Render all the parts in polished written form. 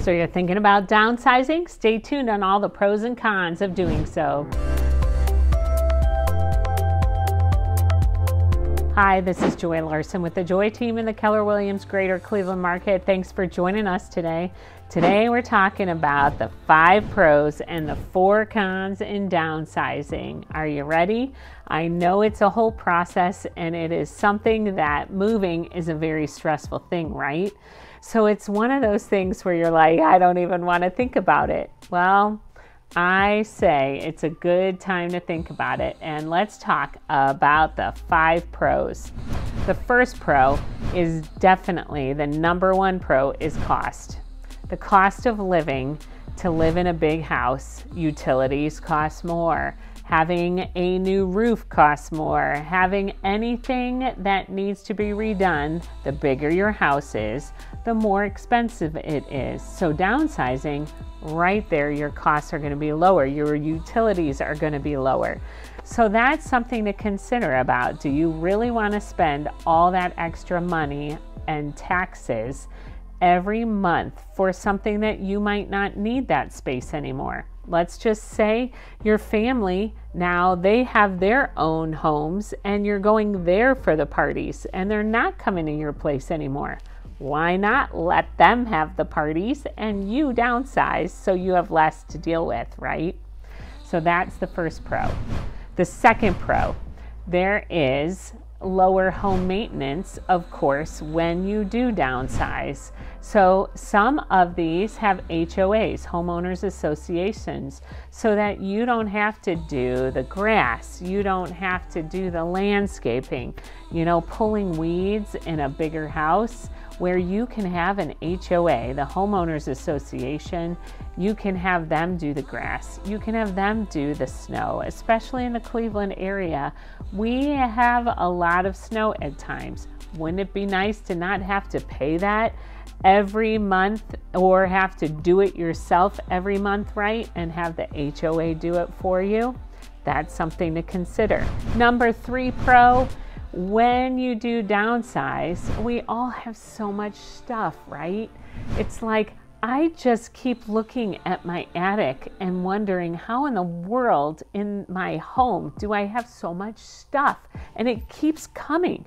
So you're thinking about downsizing? Stay tuned on all the pros and cons of doing so. Hi, this is Joy Larson with the Joy team in the Keller Williams Greater Cleveland market. Thanks for joining us today. Today we're talking about the 5 pros and the 4 cons in downsizing. Are you ready? I know it's a whole process and it is something that moving is a very stressful thing, right? So it's one of those things where you're like, I don't even want to think about it. Well, I say it's a good time to think about it, and let's talk about the 5 pros. The first pro is definitely the number 1 pro is cost. The cost of living. To live in a big house, utilities cost more. Having a new roof costs more. Having anything that needs to be redone, the bigger your house is, the more expensive it is. So downsizing, right there, your costs are going to be lower. Your utilities are going to be lower. So that's something to consider about. Do you really want to spend all that extra money and taxes every month for something that you might not need that space anymore? Let's just say your family, now they have their own homes and you're going there for the parties and they're not coming to your place anymore. Why not let them have the parties and you downsize so you have less to deal with, right? So that's the first pro. The second pro, there is lower home maintenance, of course, when you do downsize. So some of these have HOAs, homeowners associations, so that you don't have to do the grass, you don't have to do the landscaping, pulling weeds in a bigger house, where you can have an HOA, the homeowners association. You can have them do the grass. You can have them do the snow, especially in the Cleveland area. We have a lot of snow at times. Wouldn't it be nice to not have to pay that every month or have to do it yourself every month, right? And have the HOA do it for you? That's something to consider. Number 3 pro, when you do downsize, we all have so much stuff, right? It's like, I just keep looking at my attic and wondering how in the world in my home do I have so much stuff? And it keeps coming.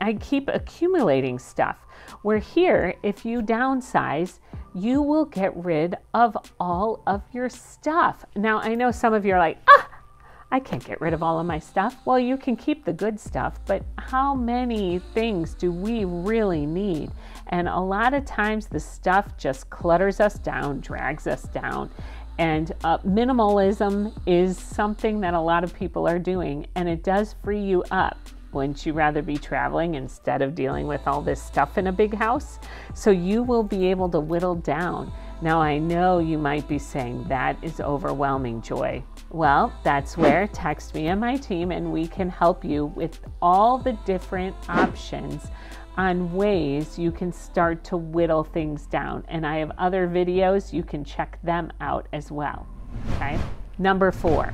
I keep accumulating stuff. Where here, if you downsize, you will get rid of all of your stuff. Now, I know some of you are like, I can't get rid of all of my stuff. Well, you can keep the good stuff, but how many things do we really need? And a lot of times the stuff just clutters us down, drags us down. And minimalism is something that a lot of people are doing, and it does free you up. Wouldn't you rather be traveling instead of dealing with all this stuff in a big house? So you will be able to whittle down. Now, I know you might be saying that is overwhelming, Joy. Well, that's where text me and my team and we can help you with all the different options on ways you can start to whittle things down. And I have other videos, you can check them out as well. Okay. Number 4,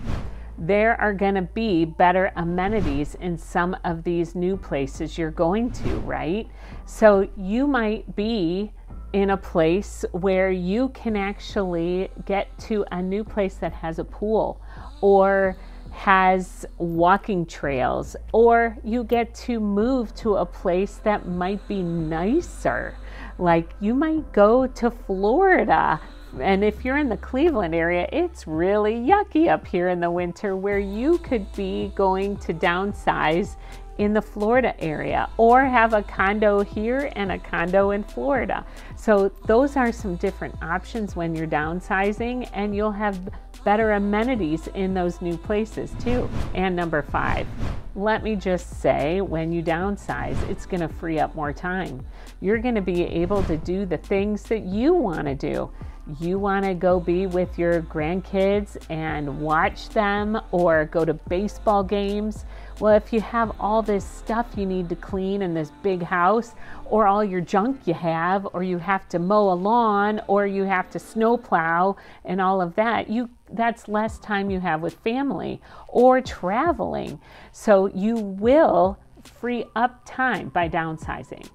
there are going to be better amenities in some of these new places you're going to, right? So you might be in a place where you can actually get to a new place that has a pool or has walking trails, or you get to move to a place that might be nicer. Like you might go to Florida. And if you're in the Cleveland area, it's really yucky up here in the winter, where you could be going to downsize in the Florida area or have a condo here and a condo in Florida. So those are some different options when you're downsizing, and you'll have better amenities in those new places too. And number 5, let me just say, when you downsize, it's going to free up more time. You're going to be able to do the things that you want to do. You want to go be with your grandkids and watch them, or go to baseball games. Well, if you have all this stuff you need to clean in this big house, or all your junk you have, or you have to mow a lawn, or you have to snowplow and all of that, that's less time you have with family or traveling. So you will free up time by downsizing.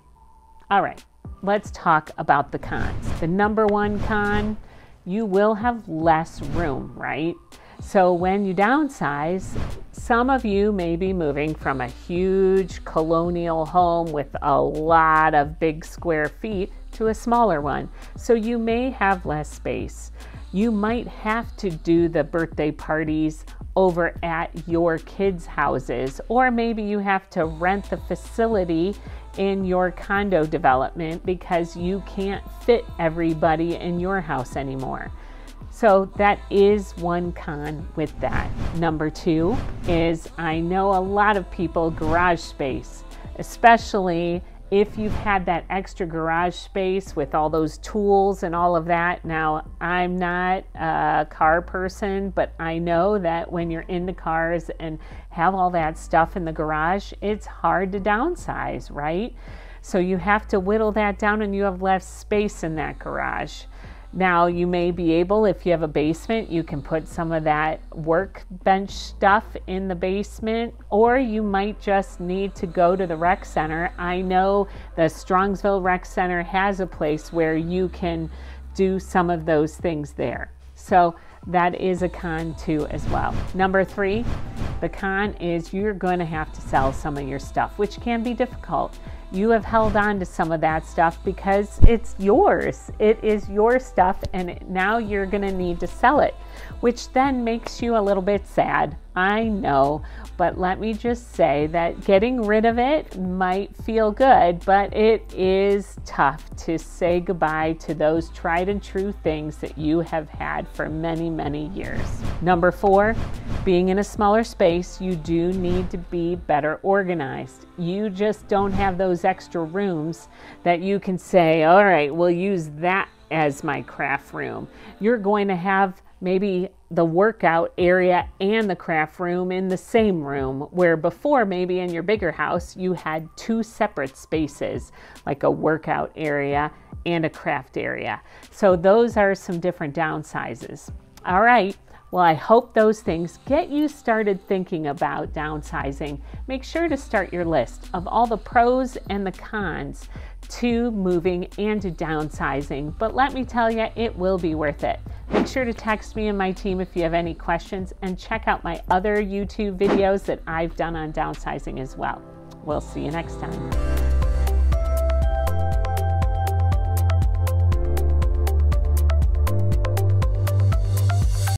All right. let's talk about the cons. The number one con, you will have less room, right? So when you downsize, some of you may be moving from a huge colonial home with a lot of big square feet to a smaller one. So you may have less space. You might have to do the birthday parties over at your kids' houses, or maybe you have to rent the facility in your condo development because you can't fit everybody in your house anymore. So that is one con with that. Number two is, I know a lot of people garage space, especially if you've had that extra garage space with all those tools and all of that. Now, I'm not a car person, but I know that when you're into cars and have all that stuff in the garage, it's hard to downsize, right? So you have to whittle that down and you have less space in that garage. Now, you may be able, if you have a basement, you can put some of that workbench stuff in the basement, or you might just need to go to the rec center. I know the Strongsville Rec Center has a place where you can do some of those things there. So that is a con too as well. Number three, the con is you're going to have to sell some of your stuff, which can be difficult. You have held on to some of that stuff because it's yours. It is your stuff, and now you're going to need to sell it, which then makes you a little bit sad. I know, but let me just say that getting rid of it might feel good, but it is tough to say goodbye to those tried and true things that you have had for many, many years. Number four, being in a smaller space, you do need to be better organized. You just don't have those extra rooms that you can say, all right, we'll use that as my craft room. You're going to have maybe the workout area and the craft room in the same room, where before maybe in your bigger house you had two separate spaces, like a workout area and a craft area. So those are some different downsizes. All right. Well, I hope those things get you started thinking about downsizing. Make sure to start your list of all the pros and the cons to moving and to downsizing. But let me tell you, it will be worth it. Make sure to text me and my team if you have any questions, and check out my other YouTube videos that I've done on downsizing as well. We'll see you next time.